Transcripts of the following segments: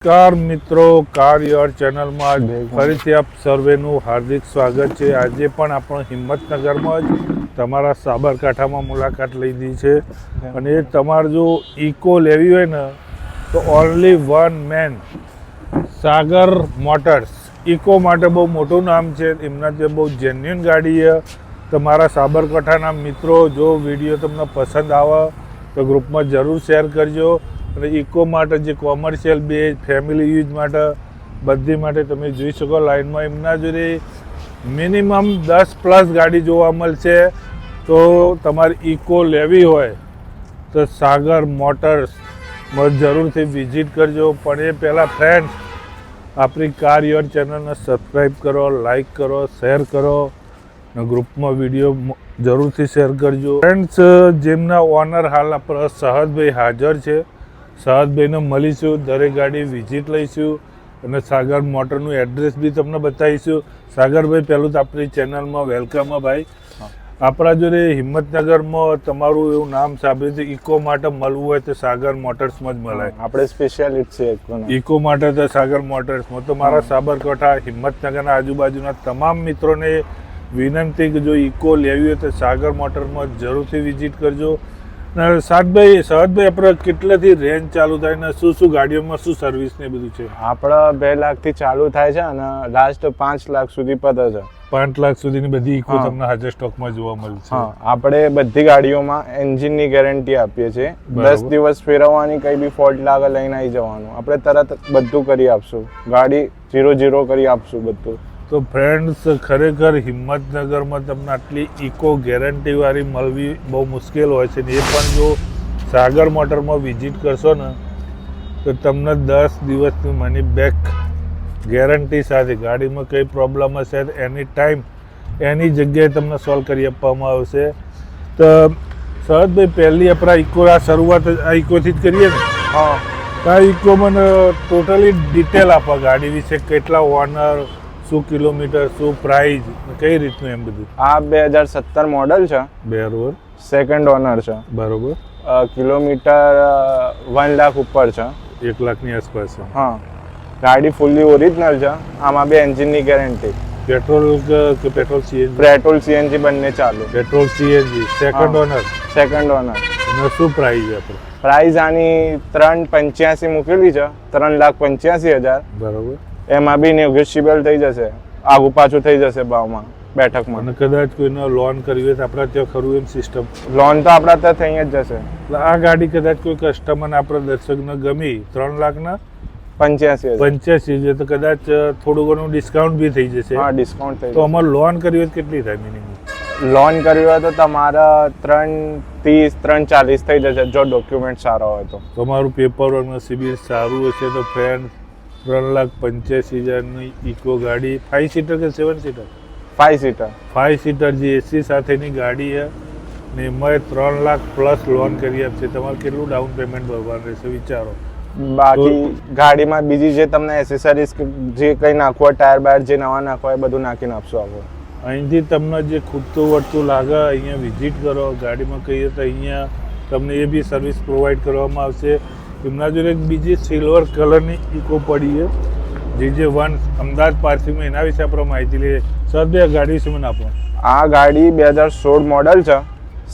નમસ્કાર મિત્રો, car your ચેનલમાં ફરીથી આપ સર્વેનું હાર્દિક સ્વાગત છે. આજે પણ આપણે હિંમતનગરમાં જ તમારા સાબરકાંઠામાં મુલાકાત લીધી છે અને તમારે જો ઇકો લેવી હોય ને તો ઓનલી વન મેન સાગર મોટર્સ. ઇકો માટે બહુ મોટું નામ છે, એમના જે બહુ જેન્યુઅન ગાડી છે. તમારા સાબરકાંઠાના મિત્રો જો વિડીયો તમને પસંદ આવે તો ગ્રુપમાં જરૂર શેર કરજો. અને ઇકો માટે જે કોમર્શિયલ બેઝ ફેમિલી યુઝ માટે બધી માટે તમે જોઈ શકો લાઇનમાં એમના જોડે મિનિમમ 10+ ગાડી જોવા મળશે. તો તમારે ઇકો લેવી હોય તો સાગર મોટર્સમાં જરૂરથી વિઝિટ કરજો. પણ એ પહેલાં ફ્રેન્ડ્સ આપણી કાર યોર ચેનલને સબસ્ક્રાઈબ કરો, લાઈક કરો, શેર કરો અને ગ્રુપમાં વિડીયો જરૂરથી શેર કરજો. ફ્રેન્ડ્સ, જેમના ઓનર હાલ આપણા સહજભાઈ હાજર છે. સહજભાઈને મળીશું, દરેક ગાડી વિઝિટ લઈશું અને સાગર મોટરનું એડ્રેસ બી તમને બતાવીશું. સાગરભાઈ, પહેલું તો આપણી ચેનલમાં વેલકમ ભાઈ. આપણા જોડે હિંમતનગરમાં તમારું એવું નામ સાંભળ્યું છે, ઇકો માટે મળવું હોય તો સાગર મોટર્સમાં જ મળે. આપણે સ્પેશિયાલિસ્ટ છે ઇકો માટે તો સાગર મોટર્સમાં. તો મારા સાબરકાંઠા હિંમતનગરના આજુબાજુના તમામ મિત્રોને વિનંતી કે જો ઇકો લેવી હોય તો સાગર મોટરમાં જરૂરથી વિઝિટ કરજો. સહજભાઈ, આપણે કેટલાથી રેન્જ ચાલુ થાય ને શું ગાડીઓમાં શું સર્વિસ ને બધું છે? આપણા 2 લાખથી ચાલુ થાય છે અને લાસ્ટ 5 લાખ સુધી પતે છે. 5 લાખ સુધીની બધી ઇકો તમને હાજર સ્ટોકમાં જોવા મળશે. હા, આપણે બધી ગાડીઓમાં એન્જિનની ગેરંટી આપીએ છીએ. 10 દિવસ ફેરવવાની, કઈ બી ફોલ્ટ લાગે લઈને આવી જવાનું. આપણે તરત બધું કરી આપશું. ગાડી 0-0 કરી આપશું બધું. તો ફ્રેન્ડ્સ, ખરેખર હિંમતનગરમાં તમને આટલી ઇકો ગેરંટીવાળી મળવી બહુ મુશ્કેલ હોય છે. ને એ પણ જો સાગર મોટરમાં વિઝિટ કરશો ને તો તમને 10 દિવસની મની બેક ગેરંટી સાથે ગાડીમાં કંઈ પ્રોબ્લેમ હશે તો એની ટાઈમ એની જગ્યાએ તમને સોલ્વ કરી આપવામાં આવશે. તો સહજભાઈ, પહેલી આપણા ઇકો શરૂઆત આ ઇકોથી જ કરીએ ને? હા. આ ઇકો મને ટોટલી ડિટેલ આપો ગાડી વિશે, કેટલા ઓનર, શું કિલોમીટર, શું પ્રાઇસ, કઈ રીતનું એમ બધું. આ 2017 મોડલ છે. બરોબર. સેકન્ડ ઓનર છે. બરોબર. કિલોમીટર 1 લાખ ઉપર છે. 1 લાખની આસપાસ છે. હા. ગાડી ફૂલ્લી ઓરિજિનલ છે. આમાં બી એન્જિનની ગેરંટી. પેટ્રોલ કે પેટ્રોલ સીએનજી? પેટ્રોલ સીએનજી બંને ચાલુ. Petrol CNG. Second owner. Second owner. અને શું પ્રાઇસ છે આપણે? પ્રાઇસ આની 385 મૂકેલી છે. 3,85,000. બરોબર. એમાં બી નેગોશિયેબલ થઈ જશે, આગુ પાછું થઈ જશે ભાવમાં, બેઠકમાં. અને કદાચ કોઈને લોન કરવી હોય તો આપણા ત્યાં ખરું એમ સિસ્ટમ? લોન તો આપણા ત્યાં થઈ જ જશે. એટલે આ ગાડી કદાચ કોઈ કસ્ટમરને આપણા દર્શકને ગમી 3,85,000 છે તો કદાચ થોડું ઘણું ડિસ્કાઉન્ટ બી થઈ જશે. હા, ડિસ્કાઉન્ટ થઈ. તો અમારે લોન કરવી હોય કેટલી થાય મિનિમમ? લોન કરવી હોય તો તમારા 330, 340 થઈ જશે જો ડોક્યુમેન્ટ સારા હોય તો. તમારું પેપર વર્ક સિબિલ સારું હશે તો ફ્રેન્ડ 3,85,000ની ઇકો ગાડી 5 સીટર કે 7 સીટર? 5 સીટર. 5 સીટર જે એસી સાથેની ગાડી છે ને એમાં 3 લાખ પ્લસ લોન કરી આપશે. તમારે કેટલું ડાઉન પેમેન્ટ ભરવાનું રહેશે વિચારો. બાકી ગાડીમાં બીજી જે તમને એસેસરીઝ જે કંઈ નાખવા, ટાયર બાયર જે નવા નાખવા એ બધું નાખીને આપશો આપણે. અહીંથી તમને જે ખૂટતું વળતું લાગે અહીંયા વિઝિટ કરો. ગાડીમાં કહીએ તો અહીંયા તમને એ બી સર્વિસ પ્રોવાઈડ કરવામાં આવશે. એમના જોડે એક બીજી સિલ્વર કલરની ઇકો પડી છે જે વન અમદાવાદ પાર્કિંગમાં, એના વિશે આપણે માહિતી લઈએ. સર, આ ગાડી વિશે મને આપો. આ ગાડી 2016 મોડલ છે.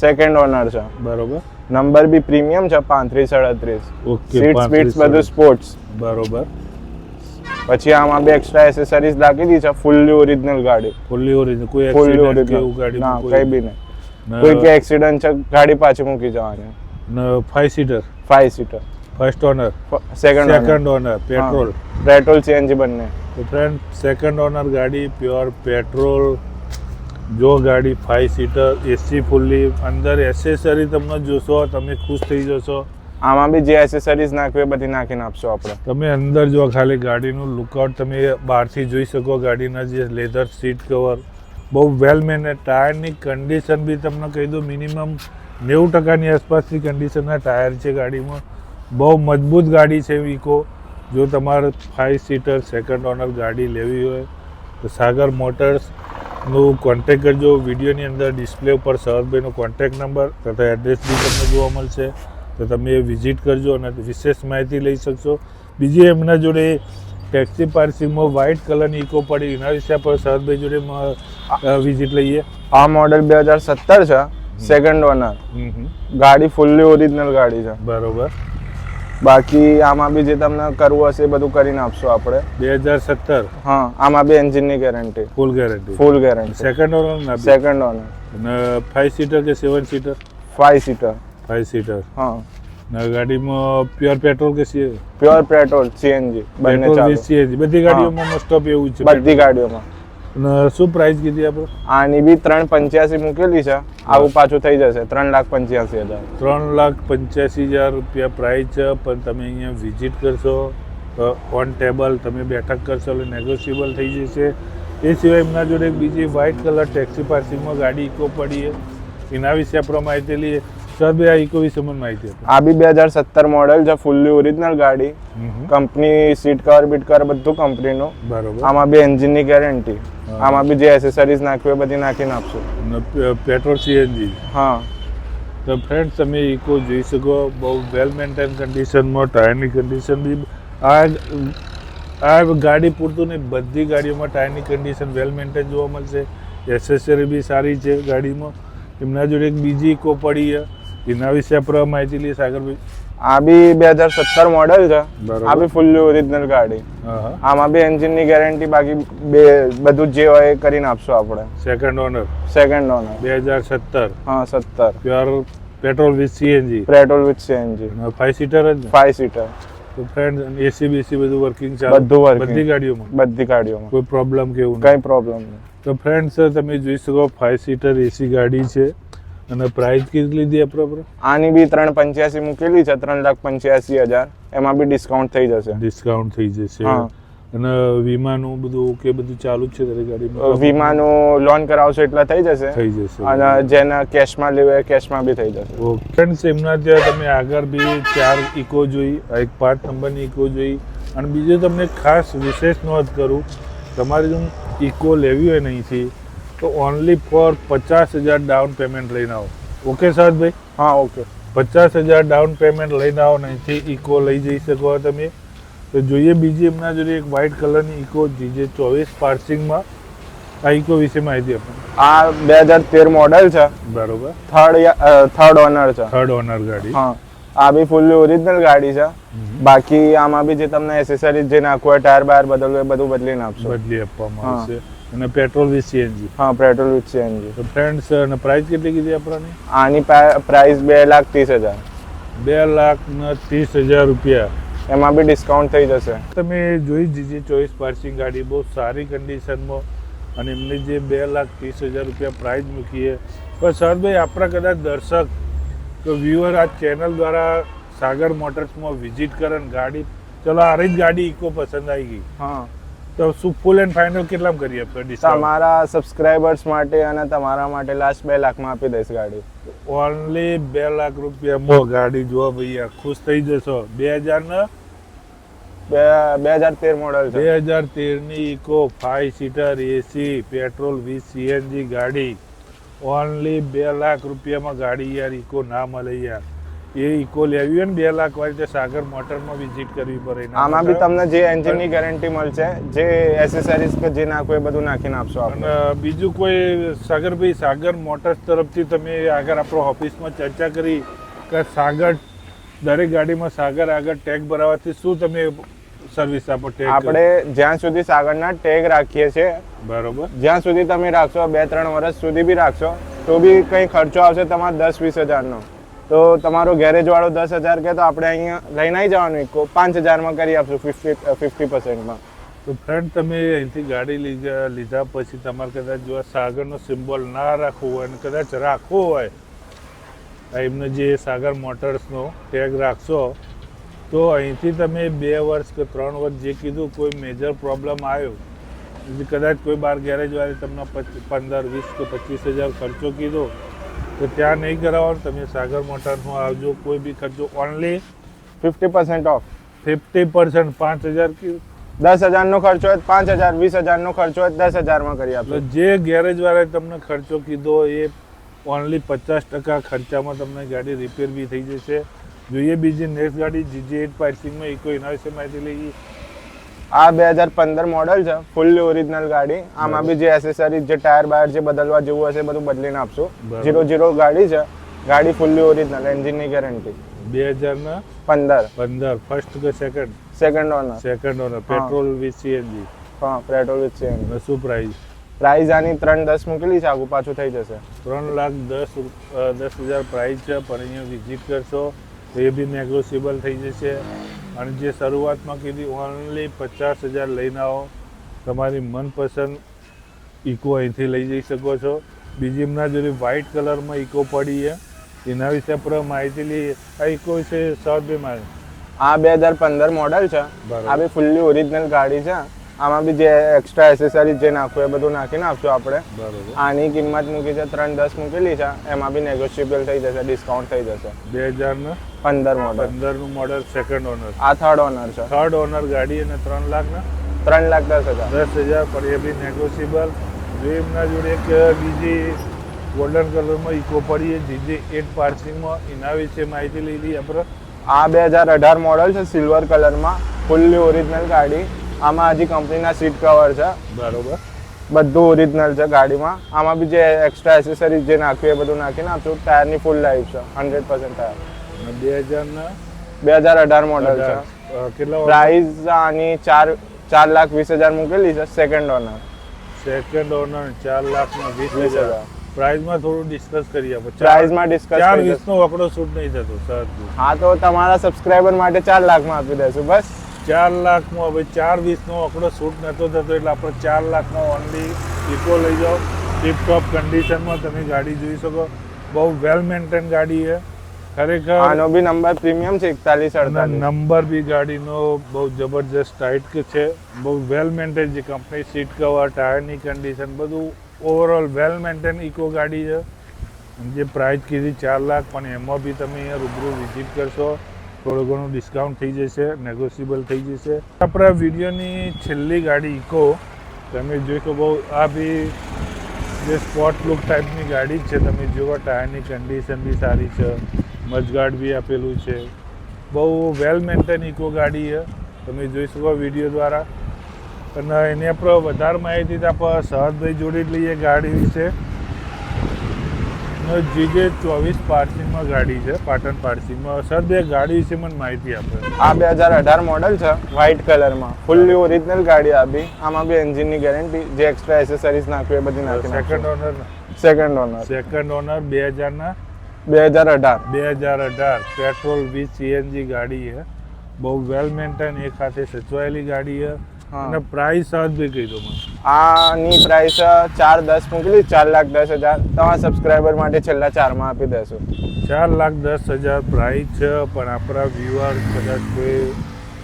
સેકન્ડ ઓનર છે. બરોબર. નંબર બી પ્રીમિયમ છે, 35-37. ઓકે. સીટ્સ બધું સ્પોર્ટ્સ. બરોબર. પછી આમાં બે એક્સ્ટ્રા એસેસરીઝ લાગી દી છે. ફૂલ્લી ઓરિજિનલ ગાડી. Fully original. કોઈ ફૂલ્લી એક્સિડન્ટ કે એવું ઓરિજિનલ ગાડી ના, કઈ બી નહીં. કોઈ કે એક્સિડન્ટ છે, ગાડી પાછી મૂકી જવાની. 5 seater. 5 seater. First honour. Second owner. Petrol CNG બંને. તો ફ્રેન્ડ, સેકન્ડ ઓનર ગાડી, પ્યોર પેટ્રોલ. જો ગાડી 5 સીટર, એસી ફૂલ્લી, અંદર એસેસરી તમને જોશો તમે ખુશ થઈ જશો. આમાં બી જે એસેસરીઝ નાખવી બધી નાખીને આપશો આપણે. તમે અંદર જો ખાલી ગાડીનું લુકઆઉટ તમે બહારથી જોઈ શકો. ગાડીના જે લેધર સીટ કવર બહુ વેલ મેનેજ. ટાયરની કન્ડિશન બી તમને કહી દઉં મિનિમમ 90% આસપાસની કન્ડિશનના ટાયર છે ગાડીમાં. બહુ મજબૂત ગાડી છે ઇકો. જો તમારે 5 સીટર સેકન્ડ ઓનર ગાડી લેવી હોય તો સાગર મોટર્સનું કોન્ટેક કરજો. વિડીયોની અંદર ડિસ્પ્લે ઉપર સહજભાઈનો કોન્ટેક નંબર તથા એડ્રેસ બી તમને જોવા મળશે. તો તમે વિઝિટ કરજો અને વિશેષ માહિતી લઈ શકશો. બીજી એમના જોડે ટેક્સી પાર્સિંગમાં વ્હાઇટ કલરની ઇકો પડી, એના વિશે આપણે સરહદભાઈ જોડે વિઝિટ લઈએ. આ મોડેલ 2017 છે, સેકન્ડ ઓનર. ગાડી ફૂલ્લી ઓરિજિનલ ગાડી છે. બરોબર. બાકી આમાં બી જે તમને કરવું હશે એ બધું કરીને આપશું આપણે. 2017. હા, આમાં બી એન્જિનની guarantee, full guarantee. Full guarantee. Second owner ના? Second owner. અને 5 સીટર કે 7 સીટર? 5 સીટર. 5 સીટર. હા. ને ગાડીમાં પ્યોર પેટ્રોલ કે પ્યોર પેટ્રોલ, સીએનજી બંને ચાલે. સીએનજી બધી ગાડીઓમાં મોસ્ટ ઓફ એવું છે. બધી ગાડીઓમાં. અને શું પ્રાઇસ કીધી આપણે? આની બી 385 મૂકેલી છે. આવું પાછું થઈ જશે 3,85,000. 3,85,000 રૂપિયા પ્રાઇસ છે. પણ તમે અહીંયા વિઝિટ કરશો, ઓન ટેબલ તમે બેઠક કરશો એટલે નેગોશિયેબલ થઈ જશે. એ સિવાય એમના જોડે બીજી વ્હાઇટ કલર ટેક્સી પાર્સિંગમાં ગાડી ઇકો પડી છે, એના વિશે આપણે માહિતી લઈએ. સર ભાઈ, આ ઇકો વિશે મને માહિતી આપો. આ બી 2017 મોડેલ છે, ફૂલ્લી ઓરિજિનલ ગાડી. Company seat cover bit cover બધું કંપનીનું. બરોબર. આમાં બી એન્જિનની ગેરંટી. આમાં બી જે એસેસરીઝ નાખવી હોય બધી નાખીને આપશું. Petrol CNG. હા. તો ફ્રેન્ડ્સ, તમે ઇકો જોઈ શકો, બહુ વેલ મેન્ટેન કન્ડિશનમાં, ટાયરની કન્ડિશન બી આ ગાડી પૂરતું નહીં, બધી ગાડીઓમાં ટાયરની કન્ડિશન વેલ મેન્ટેન જોવા મળશે. એસેસરી બી સારી છે ગાડીમાં. એમના જોડે એક બીજી ઇકો પડી છે, એના વિશે આપણે માહિતી લઈએ સાગરભાઈ. આ બી 2017 મોડેલ છે. બરોબર. આ બી ફૂલ્લી ઓરિજિનલ ગાડી. હા. આમાં બી એન્જિનની ગેરંટી, બાકી બધું જે હોય એ કરીને આપશું આપણે. Second owner. Second owner. 2017. હા, 17. Pure petrol with CNG. Petrol with CNG. 5 seater જ ને? 5 સીટર. તો ફ્રેન્ડ, એસી બીસી બધું વર્કિંગ ચાલે? બધું વર્કિંગ. બધી ગાડીઓમાં? બધી ગાડીઓમાં. કોઈ પ્રોબ્લેમ કે એવું કઈ પ્રોબ્લેમ નહીં. તો ફ્રેન્ડ્સ, તમે જોઈ શકો 5 સીટર એસી ગાડી છે. અને પ્રાઇસ કેટલી લીધી આપણે? આની બી 385 મૂકેલી છે, 3,85,000. એમાં બી ડિસ્કાઉન્ટ થઈ જશે. ડિસ્કાઉન્ટ થઈ જશે. હા. અને વીમાનું બધું ઓકે, બધું ચાલુ જ છે તારી ગાડીમાં? વીમાનું લોન કરાવશો એટલે થઈ જશે. થઈ જશે. અને જેને કેશમાં લેવું હોય કેશમાં બી થઈ જશે. ઓકે ફ્રેન્ડ્સ, એમના ત્યાં તમે આગળ બી 4 ઇકો જોઈ, એક 5 નંબરની ઇકો જોઈ. અને બીજું તમને ખાસ વિશેષ નોંધ કરું, તમારે જો ઇકો લેવી હોય અહીંથી તો ઓનલી ફોર 50,000 ડાઉન પેમેન્ટ લઈને આવો. ઓકે સાહેબભાઈ? હા, ઓકે. 50,000 ડાઉન પેમેન્ટ લઈને આવો ને અહીંથી ઇકો લઈ જઈ શકો તમે. તો જોઈએ બીજી એમના જોડે એક વ્હાઇટ કલરની ઇકો જે 24 પાર્સિંગમાં. આ ઇકો વિશે માહિતી આપો. આ 2013 મોડેલ છે. બરોબર. થર્ડ ઓનર છે. થર્ડ ઓનર ગાડી. હા. આ બી ફૂલ્લી ઓરિજિનલ ગાડી છે. બાકી આમાં બી જે તમને એસેસરીઝ જે નાખવું હોય, ટાયર બાયર બદલવું હોય બધું બદલીને આપશું. બદલી આપવામાં આવશે. અને પેટ્રોલ વિથ સીએનજી. હા, પેટ્રોલ વિથ સીએનજી. તો ફ્રેન્ડ્સ, અને પ્રાઇસ કેટલી કીધી આપણને? આની પ્રાઇસ 2,30,000. 2,30,000 રૂપિયા. એમાં બી ડિસ્કાઉન્ટ થઈ જશે. તમે જોઈ જીજે 24 પાર્સિંગ ગાડી, બહુ સારી કન્ડિશનમાં. અને એમને જે 2,30,000 રૂપિયા પ્રાઇસ મૂકીએ. પણ સરભાઈ, આપણા કદાચ દર્શક તો વ્યુઅર આ ચેનલ દ્વારા સાગર મોટર્સમાં વિઝિટ કરે ને ગાડી, ચલો આ જ ગાડી ઇકો પસંદ આવી ગઈ, હા, તો શું ફૂલ એન્ડ ફાઇનલ કેટલામાં કરી આપશો ડિસ્કાઉન્ટ? તમારા સબસ્ક્રાઇબર્સ માટે અને તમારા માટે લાસ્ટ 2 લાખમાં આપી દઈશ ગાડી. ઓનલી 2 લાખ રૂપિયામાં ગાડી જોવા ભૈયા, ખુશ થઈ જશો. 2013 મોડેલ છે. 2013ની Eeco 5 seater AC petrol with CNG ગાડી, ઓનલી 2 લાખ રૂપિયામાં ગાડી. યાર ઇકો ના મળે યાર. એ ઇકો લેવી હોય ને 2 લાખ વાળી તો સાગર મોટરમાં વિઝિટ કરવી પડે. આમાં બી તમને જે એન્જિનની ગેરંટી મળશે, જે એસેસરીઝ કે જે નાખવું એ બધું નાખીને આપશો આપણે. અને બીજું કોઈ સાગરભાઈ, સાગર મોટર્સ તરફથી તમે આગળ આપણો ઓફિસમાં ચર્ચા કરી કે સાગર દરેક ગાડીમાં સાગર આગળ ટેગ ભરાવાથી શું તમે સર્વિસ આપો? ટેગ આપણે જ્યાં સુધી સાગરના ટેગ રાખીએ છીએ, બરોબર, જ્યાં સુધી તમે રાખશો 2-3 વર્ષ સુધી બી રાખશો તો બી કંઈ ખર્ચો આવશે તમારે 10-20 હજારનો, તો તમારો ગેરેજ વાળો 10,000 કે તો આપણે અહીંયા લઈને આવી જવાનું ઇકો 5,000માં કરી આપશું 50%માં. તો ફ્રેન્ડ, તમે અહીંથી ગાડી લીધા પછી તમારે કદાચ જો સાગરનો સિમ્બોલ ના રાખવો હોય અને કદાચ રાખવો હોય, એમને જે સાગર મોટર્સનો ટેગ રાખશો તો અહીંથી તમે 2 વર્ષ કે 3 વર્ષ જે કીધું, કોઈ મેજર પ્રોબ્લેમ આવ્યો, કદાચ કોઈ બાર ગેરેજવાળી તમને 15, 20 કે 25,000 ખર્ચો કીધો તો ત્યાં નહીં કરાવવાનું, તમે સાગર મોટર્સમાં આવજો. કોઈ બી ખર્ચો ઓનલી 50% ઓફ. 50%, 5,000 10,000નો ખર્ચો હોય 5,000, 20,000નો ખર્ચો હોય 10,000માં કરી આપશો. જે ગેરેજવાળાએ તમને ખર્ચો કીધો એ ઓનલી 50% ખર્ચામાં તમને ગાડી રિપેર બી થઈ જશે. જોઈએ બીજી નેક્સ્ટ ગાડી GJ8 પાર્સિંગમાં ઇકો, એના વિશે માહિતી લઈએ. આ 2015 મોડલ છે, ફૂલ્લી ઓરિજિનલ ગાડી. આમાં બી જે એસેસરીઝ, જે ટાયર બાયર જે બદલવા જેવું હશે બધું બદલીને આપશું. બરાબર. 00 ગાડી છે, ગાડી ફૂલ્લી ઓરિજિનલ, એન્જિનની ગેરંટી. 2015 ફર્સ્ટ કે second? Second owner. Second owner, petrol with CNG. હા, પેટ્રોલ વિથ CNG. અને શું પ્રાઇસ? પ્રાઇસ આની 310 મૂકેલી છે, આગુ પાછું થઈ જશે. 3,10,000 પ્રાઇસ છે, પણ અહીંયા વિઝિટ કરશો તો એ બી નેગોશિયેબલ થઈ જશે. અને જે શરૂઆતમાં કીધી ઓનલી 50,000 લઈને આવો, તમારી મનપસંદ ઇકો અહીંથી લઈ જઈ શકો છો. બીજી એમના જોડે વ્હાઇટ કલરમાં ઇકો પડી છે, એના વિશે આપણે માહિતી લઈએ. આ ઇકો વિશે સર મારે. આ 2015 મોડલ છે, બરાબર. આ બી ફૂલ્લી ઓરિજિનલ ગાડી છે. આમાં બી જે એક્સ્ટ્રા એસેસરીઝ જે નાખવું એ બધું નાખીને આપશું આપણે. બરાબર. આની કિંમત મૂકી છે 310 મૂકેલી છે, એમાં બી નેગોશિયેબલ થઈ જશે, ડિસ્કાઉન્ટ થઈ જશે. 2015 મોડલ. 15નું મોડલ, સેકન્ડ ઓનર. આ થર્ડ ઓનર છે. થર્ડ ઓનર ગાડી અને 3 લાખના 3,10,000. 10,000 પર એ બી નેગોશિયેબલ. જો એમના જોડે એક બીજી ગોલ્ડન કલરમાં ઇકો પડી છે GJ8 પાર્સિંગમાં, એના વિશે માહિતી લઈ લઈએ આપણે. આ 2018 મોડલ છે, સિલ્વર કલરમાં, ફૂલ્લી ઓરિજિનલ ગાડી. આમાં હજી કંપનીના સીટ કવર છે, બરોબર. બધું ઓરિજિનલ છે ગાડીમાં. આમાં બી જે એક્સ્ટ્રા એસેસરીઝ જે નાખ્યું એ બધું નાખીને આપશું. ટાયરની ફૂલ લાઈફ છે, 100% ટાયર. અને 2000 2018 મોડલ છે. કેટલા? પ્રાઇસ આની 4,20,000 મૂકેલી છે, સેકન્ડ ઓનર. Second owner 4,20,000. 20,000. પ્રાઇસમાં થોડું ડિસ્કસ કરી આપો. પ્રાઇસમાં ડિસ્કસ 4,20,000 નો વકડો શૂટ નહીં થતો સર. હા, તો તમારા સબસ્ક્રાઇબર માટે 4 લાખમાં આપી દેશું બસ. 4 લાખમાં હવે 4,20,000 નો વકડો શૂટ નતો થતો, એટલે આપણે 4 લાખમાં ઓનલી ઇકો લઈ જાઓ. ટીપટોપ કન્ડિશનમાં તમે ગાડી જોઈ શકો. બહુ વેલ મેન્ટેન ગાડી છે ખરેખર. આનો બી નંબર પ્રીમિયમ છે, 4148. નંબર બી ગાડીનો બહુ જબરજસ્ત ટાઈટ છે, બહુ વેલ મેન્ટેન. જે કંપની સીટ કવર, ટાયરની કન્ડિશન બધું ઓવરઓલ વેલ મેન્ટેન ઇકો ગાડી છે. જે પ્રાઇસ કીધી 4 લાખ, પણ એમાં બી તમે અહીંયા રૂબરૂ વિઝિટ કરશો થોડું ઘણું ડિસ્કાઉન્ટ થઈ જશે, નેગોશિયેબલ થઈ જશે. આપણા વિડીયોની છેલ્લી ગાડી ઇકો તમે જોઈ શકો. આ બી જે સ્પોર્ટ લુક ટાઈપની ગાડી જ છે. તમે જુઓ ટાયરની કન્ડિશન બી સારી છે, મજગાર્ડ બી આપેલું છે. બહુ વેલ મેન્ટેન ઇકો ગાડી છે, તમે જોઈ શકો વિડીયો દ્વારા. અને એની આપણે વધારે માહિતી તો આપણે સહજભાઈ જોડે જ લઈએ ગાડી વિશે. GJ24 પાર્સિંગમાં ગાડી છે, પાટણ પાર્સિંગમાં. સહજભાઈ ગાડી વિશે મને માહિતી આપે. આ 2018 મોડલ છે, વ્હાઇટ કલરમાં, ફૂલ્લી ઓરિજિનલ ગાડી. આ બી આમાં બી એન્જિનની ગેરંટી, જે એક્સ્ટ્રા એસેસરીઝ નાખ્યું એ બધી નાખી. Second owner. Second owner. Second owner 2018. 2018 petrol with CNG ગાડી છે. બહુ વેલ મેન્ટેન, એક હાથે સચવાયેલી ગાડી છે. અને પ્રાઇસ સહજ કહી દો મને. આની પ્રાઇસ 4,10,000 મૂકેલી, 4,10,000. તમારા સબસ્ક્રાઇબર માટે છેલ્લા 4માં આપી દેશું. 4,10,000 પ્રાઇસ છે, પણ આપણા વ્યુઅર કદાચ કોઈ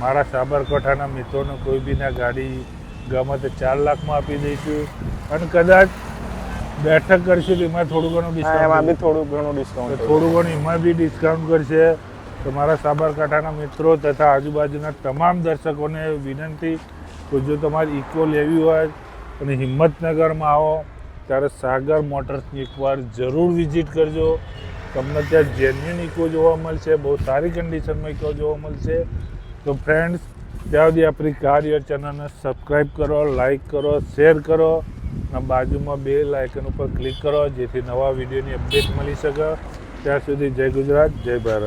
મારા સાબરકાંઠાના મિત્રોને કોઈ બી ના ગાડી ગમે તે 4 લાખમાં આપી દઈશું. અને કદાચ બેઠક કરશું તો એમાં થોડું ઘણું ડિસ્કાઉન્ટ. એમાં બી થોડું ઘણું ડિસ્કાઉન્ટ. થોડું ઘણું એમાં બી ડિસ્કાઉન્ટ કરશે. તમારા સાબરકાંઠાના મિત્રો તથા આજુબાજુના તમામ દર્શકોને વિનંતી કે જો તમારે ઇકો લેવી હોય અને હિંમતનગરમાં આવો ત્યારે સાગર મોટર્સની એકવાર જરૂર વિઝિટ કરજો. તમને ત્યાં જેન્યુઅન ઇકો જોવા મળશે, બહુ સારી કન્ડિશનમાં ઇકો જોવા મળશે. તો ફ્રેન્ડ્સ, ત્યાં સુધી આપણી કાર યોર ચેનલને સબસ્ક્રાઈબ કરો, લાઈક કરો, શેર કરો અને બાજુમાં બેલ આઇકન ઉપર ક્લિક કરો, જેથી નવા વિડીયોની અપડેટ મળી શકે. ત્યાં સુધી જય ગુજરાત, જય ભારત.